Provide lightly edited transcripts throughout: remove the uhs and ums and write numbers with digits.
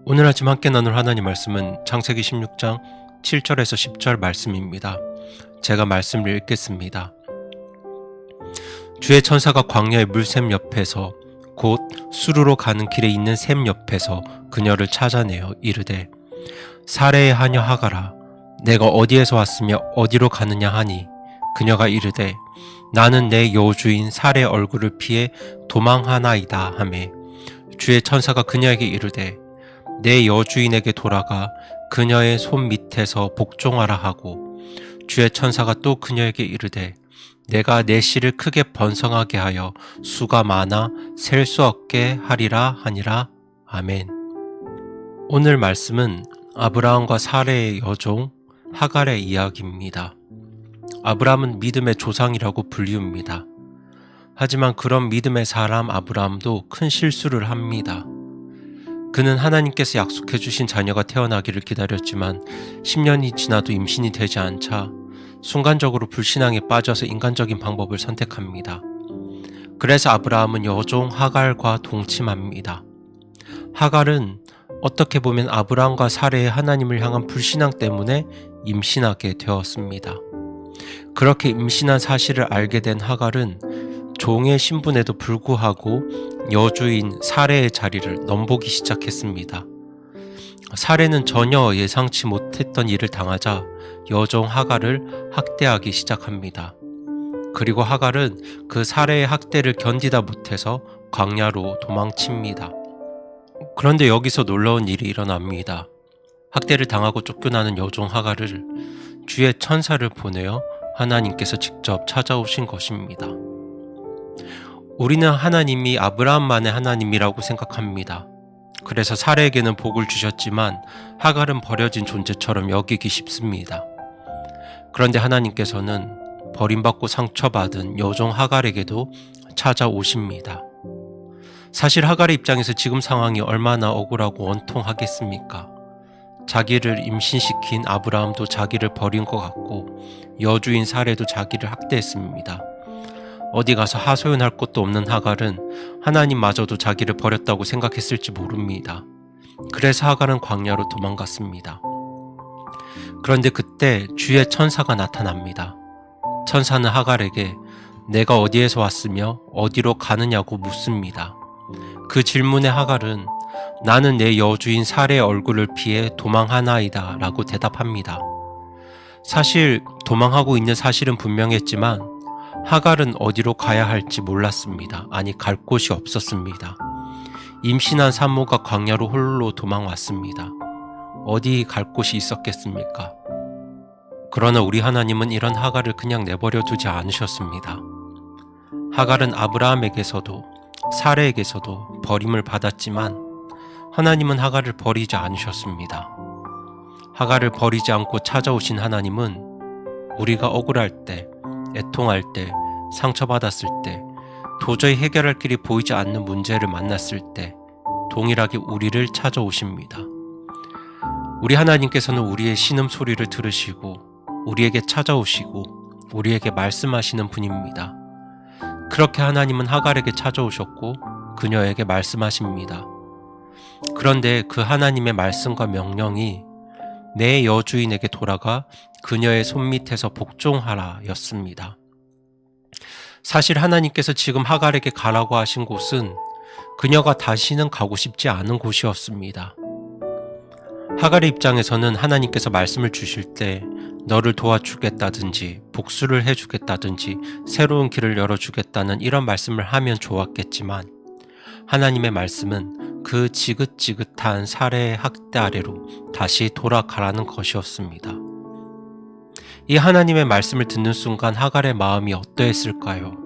오늘 아침 함께 나눌 하나님 말씀은 창세기 16장 7절에서 10절 말씀입니다. 제가 말씀을 읽겠습니다. 주의 천사가 광야의 물샘 옆에서 곧 수르로 가는 길에 있는 샘 옆에서 그녀를 찾아내어 이르되 사레의 하녀 하가라 내가 어디에서 왔으며 어디로 가느냐 하니 그녀가 이르되 나는 내 여주인 사레의 얼굴을 피해 도망하나이다 하매 주의 천사가 그녀에게 이르되 내 여주인에게 돌아가 그녀의 손 밑에서 복종하라 하고 주의 천사가 또 그녀에게 이르되 내가 내 씨를 크게 번성하게 하여 수가 많아 셀 수 없게 하리라 하니라. 아멘. 오늘 말씀은 아브라함과 사레의 여종 하갈의 이야기입니다. 아브라함은 믿음의 조상이라고 불리웁니다. 하지만 그런 믿음의 사람 아브라함도 큰 실수를 합니다. 그는 하나님께서 약속해 주신 자녀가 태어나기를 기다렸지만 10년이 지나도 임신이 되지 않자 순간적으로 불신앙에 빠져서 인간적인 방법을 선택합니다. 그래서 아브라함은 여종 하갈과 동침합니다. 하갈은 어떻게 보면 아브라함과 사레의 하나님을 향한 불신앙 때문에 임신하게 되었습니다. 그렇게 임신한 사실을 알게 된 하갈은 종의 신분에도 불구하고 여주인 사레의 자리를 넘보기 시작했습니다. 사레는 전혀 예상치 못했던 일을 당하자 여종 하갈을 학대하기 시작합니다. 그리고 하갈은 그 사레의 학대를 견디다 못해서 광야로 도망칩니다. 그런데 여기서 놀라운 일이 일어납니다. 학대를 당하고 쫓겨나는 여종 하갈을 주의 천사를 보내어 하나님께서 직접 찾아오신 것입니다. 우리는 하나님이 아브라함만의 하나님이라고 생각합니다. 그래서 사레에게는 복을 주셨지만 하갈은 버려진 존재처럼 여기기 쉽습니다. 그런데 하나님께서는 버림받고 상처받은 여종 하갈에게도 찾아오십니다. 사실 하갈의 입장에서 지금 상황이 얼마나 억울하고 원통하겠습니까? 자기를 임신시킨 아브라함도 자기를 버린 것 같고 여주인 사레도 자기를 학대했습니다. 어디 가서 하소연할 곳도 없는 하갈은 하나님마저도 자기를 버렸다고 생각했을지 모릅니다. 그래서 하갈은 광야로 도망갔습니다. 그런데 그때 주의 천사가 나타납니다. 천사는 하갈에게 내가 어디에서 왔으며 어디로 가느냐고 묻습니다. 그 질문에 하갈은 나는 내 여주인 사레의 얼굴을 피해 도망하나이다 라고 대답합니다. 사실 도망하고 있는 사실은 분명했지만 하갈은 어디로 가야 할지 몰랐습니다. 아니 갈 곳이 없었습니다. 임신한 산모가 광야로 홀로 도망왔습니다. 어디 갈 곳이 있었겠습니까? 그러나 우리 하나님은 이런 하갈을 그냥 내버려 두지 않으셨습니다. 하갈은 아브라함에게서도 사레에게서도 버림을 받았지만 하나님은 하갈을 버리지 않으셨습니다. 하갈을 버리지 않고 찾아오신 하나님은 우리가 억울할 때, 애통할 때, 상처받았을 때, 도저히 해결할 길이 보이지 않는 문제를 만났을 때 동일하게 우리를 찾아오십니다. 우리 하나님께서는 우리의 신음소리를 들으시고 우리에게 찾아오시고 우리에게 말씀하시는 분입니다. 그렇게 하나님은 하갈에게 찾아오셨고 그녀에게 말씀하십니다. 그런데 그 하나님의 말씀과 명령이 내 여주인에게 돌아가 그녀의 손밑에서 복종하라 였습니다. 사실 하나님께서 지금 하갈에게 가라고 하신 곳은 그녀가 다시는 가고 싶지 않은 곳이었습니다. 하갈의 입장에서는 하나님께서 말씀을 주실 때 너를 도와주겠다든지 복수를 해주겠다든지 새로운 길을 열어주겠다는 이런 말씀을 하면 좋았겠지만 하나님의 말씀은 그 지긋지긋한 사레의 학대 아래로 다시 돌아가라는 것이었습니다. 이 하나님의 말씀을 듣는 순간 하갈의 마음이 어떠했을까요?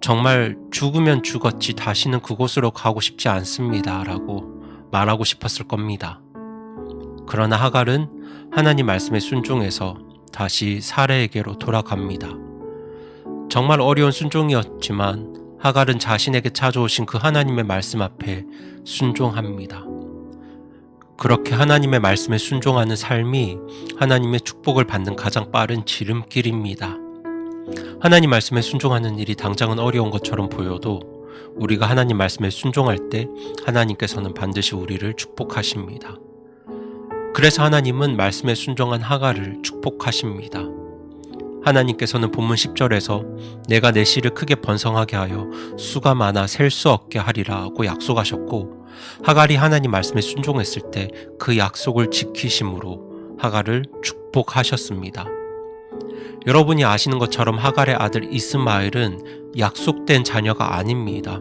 정말 죽으면 죽었지 다시는 그곳으로 가고 싶지 않습니다 라고 말하고 싶었을 겁니다. 그러나 하갈은 하나님 말씀에 순종해서 다시 사레에게로 돌아갑니다. 정말 어려운 순종이었지만 하갈은 자신에게 찾아오신 그 하나님의 말씀 앞에 순종합니다. 그렇게 하나님의 말씀에 순종하는 삶이 하나님의 축복을 받는 가장 빠른 지름길입니다. 하나님 말씀에 순종하는 일이 당장은 어려운 것처럼 보여도 우리가 하나님 말씀에 순종할 때 하나님께서는 반드시 우리를 축복하십니다. 그래서 하나님은 말씀에 순종한 하갈을 축복하십니다. 하나님께서는 본문 10절에서 내가 내 씨를 크게 번성하게 하여 수가 많아 셀 수 없게 하리라고 약속하셨고, 하갈이 하나님 말씀에 순종했을 때 그 약속을 지키심으로 하갈을 축복하셨습니다. 여러분이 아시는 것처럼 하갈의 아들 이스마엘은 약속된 자녀가 아닙니다.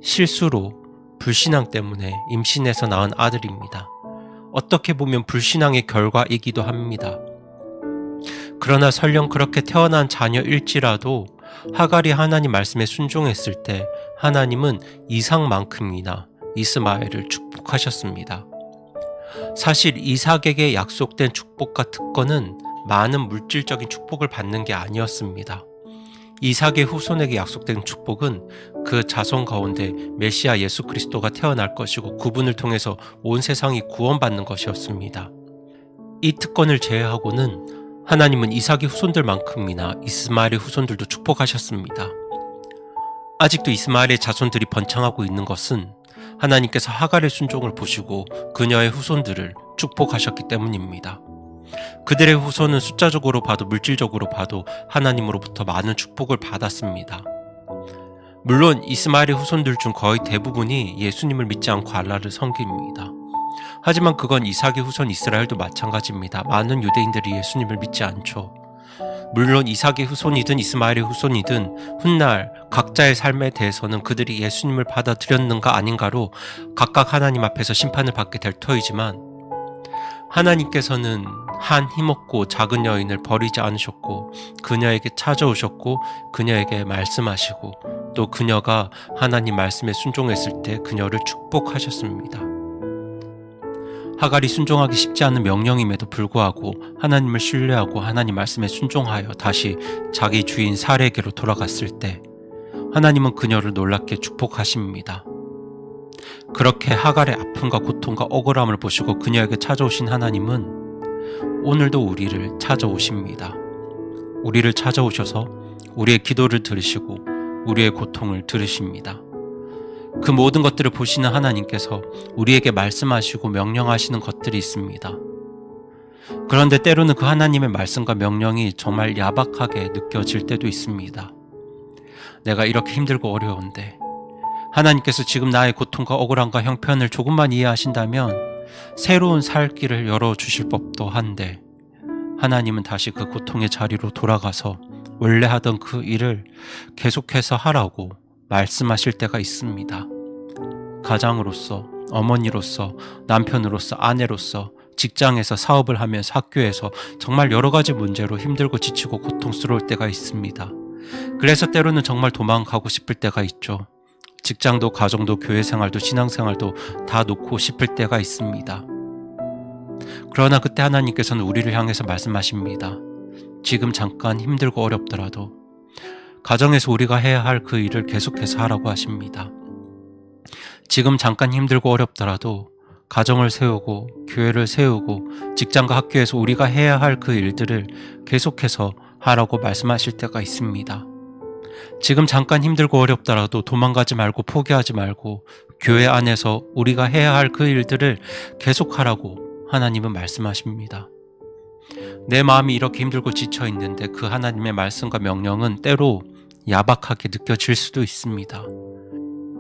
실수로 불신앙 때문에 임신해서 낳은 아들입니다. 어떻게 보면 불신앙의 결과이기도 합니다. 그러나 설령 그렇게 태어난 자녀일지라도 하갈이 하나님 말씀에 순종했을 때 하나님은 이삭만큼이나 이스마엘을 축복하셨습니다. 사실 이삭에게 약속된 축복과 특권은 많은 물질적인 축복을 받는 게 아니었습니다. 이삭의 후손에게 약속된 축복은 그 자손 가운데 메시아 예수 그리스도가 태어날 것이고 그분을 통해서 온 세상이 구원받는 것이었습니다. 이 특권을 제외하고는 하나님은 이삭의 후손들만큼이나 이스마엘의 후손들도 축복하셨습니다. 아직도 이스마엘의 자손들이 번창하고 있는 것은 하나님께서 하갈의 순종을 보시고 그녀의 후손들을 축복하셨기 때문입니다. 그들의 후손은 숫자적으로 봐도 물질적으로 봐도 하나님으로부터 많은 축복을 받았습니다. 물론 이스마엘의 후손들 중 거의 대부분이 예수님을 믿지 않고 알라를 섬깁니다. 하지만 그건 이삭의 후손 이스라엘도 마찬가지입니다. 많은 유대인들이 예수님을 믿지 않죠. 물론 이삭의 후손이든 이스마엘의 후손이든 훗날 각자의 삶에 대해서는 그들이 예수님을 받아들였는가 아닌가로 각각 하나님 앞에서 심판을 받게 될 터이지만, 하나님께서는 한 힘없고 작은 여인을 버리지 않으셨고 그녀에게 찾아오셨고 그녀에게 말씀하시고 또 그녀가 하나님 말씀에 순종했을 때 그녀를 축복하셨습니다. 하갈이 순종하기 쉽지 않은 명령임에도 불구하고 하나님을 신뢰하고 하나님 말씀에 순종하여 다시 자기 주인 사레에게로 돌아갔을 때 하나님은 그녀를 놀랍게 축복하십니다. 그렇게 하갈의 아픔과 고통과 억울함을 보시고 그녀에게 찾아오신 하나님은 오늘도 우리를 찾아오십니다. 우리를 찾아오셔서 우리의 기도를 들으시고 우리의 고통을 들으십니다. 그 모든 것들을 보시는 하나님께서 우리에게 말씀하시고 명령하시는 것들이 있습니다. 그런데 때로는 그 하나님의 말씀과 명령이 정말 야박하게 느껴질 때도 있습니다. 내가 이렇게 힘들고 어려운데 하나님께서 지금 나의 고통과 억울함과 형편을 조금만 이해하신다면 새로운 살 길을 열어주실 법도 한데, 하나님은 다시 그 고통의 자리로 돌아가서 원래 하던 그 일을 계속해서 하라고 말씀하실 때가 있습니다. 가장으로서, 어머니로서, 남편으로서, 아내로서, 직장에서, 사업을 하면서, 학교에서 정말 여러 가지 문제로 힘들고 지치고 고통스러울 때가 있습니다. 그래서 때로는 정말 도망가고 싶을 때가 있죠. 직장도, 가정도, 교회 생활도, 신앙생활도 다 놓고 싶을 때가 있습니다. 그러나 그때 하나님께서는 우리를 향해서 말씀하십니다. 지금 잠깐 힘들고 어렵더라도 가정에서 우리가 해야 할 그 일을 계속해서 하라고 하십니다. 지금 잠깐 힘들고 어렵더라도 가정을 세우고 교회를 세우고 직장과 학교에서 우리가 해야 할 그 일들을 계속해서 하라고 말씀하실 때가 있습니다. 지금 잠깐 힘들고 어렵더라도 도망가지 말고 포기하지 말고 교회 안에서 우리가 해야 할 그 일들을 계속하라고 하나님은 말씀하십니다. 내 마음이 이렇게 힘들고 지쳐 있는데 그 하나님의 말씀과 명령은 때로 야박하게 느껴질 수도 있습니다.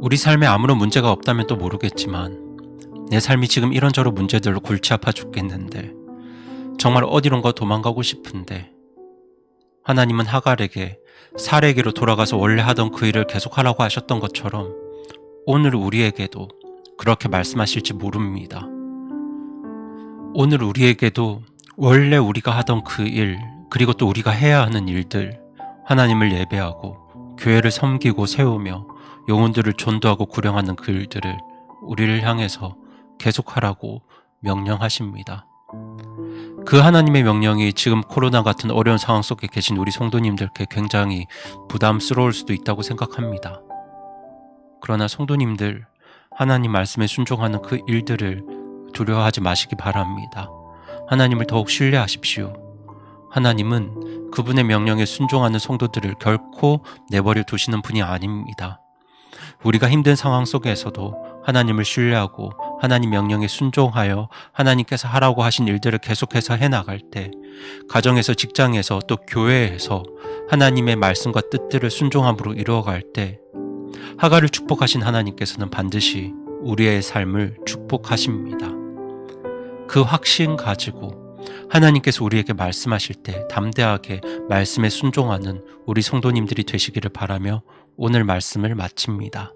우리 삶에 아무런 문제가 없다면 또 모르겠지만 내 삶이 지금 이런저런 문제들로 골치 아파 죽겠는데 정말 어디론가 도망가고 싶은데 하나님은 하갈에게 사레에게로 돌아가서 원래 하던 그 일을 계속하라고 하셨던 것처럼 오늘 우리에게도 그렇게 말씀하실지 모릅니다. 오늘 우리에게도 원래 우리가 하던 그 일, 그리고 또 우리가 해야 하는 일들, 하나님을 예배하고 교회를 섬기고 세우며 영혼들을 전도하고 구령하는 그 일들을 우리를 향해서 계속하라고 명령하십니다. 그 하나님의 명령이 지금 코로나 같은 어려운 상황 속에 계신 우리 성도님들께 굉장히 부담스러울 수도 있다고 생각합니다. 그러나 성도님들, 하나님 말씀에 순종하는 그 일들을 두려워하지 마시기 바랍니다. 하나님을 더욱 신뢰하십시오. 하나님은 그분의 명령에 순종하는 성도들을 결코 내버려 두시는 분이 아닙니다. 우리가 힘든 상황 속에서도 하나님을 신뢰하고 하나님 명령에 순종하여 하나님께서 하라고 하신 일들을 계속해서 해나갈 때, 가정에서, 직장에서, 또 교회에서 하나님의 말씀과 뜻들을 순종함으로 이루어갈 때 하갈을 축복하신 하나님께서는 반드시 우리의 삶을 축복하십니다. 그 확신 가지고 하나님께서 우리에게 말씀하실 때 담대하게 말씀에 순종하는 우리 성도님들이 되시기를 바라며 오늘 말씀을 마칩니다.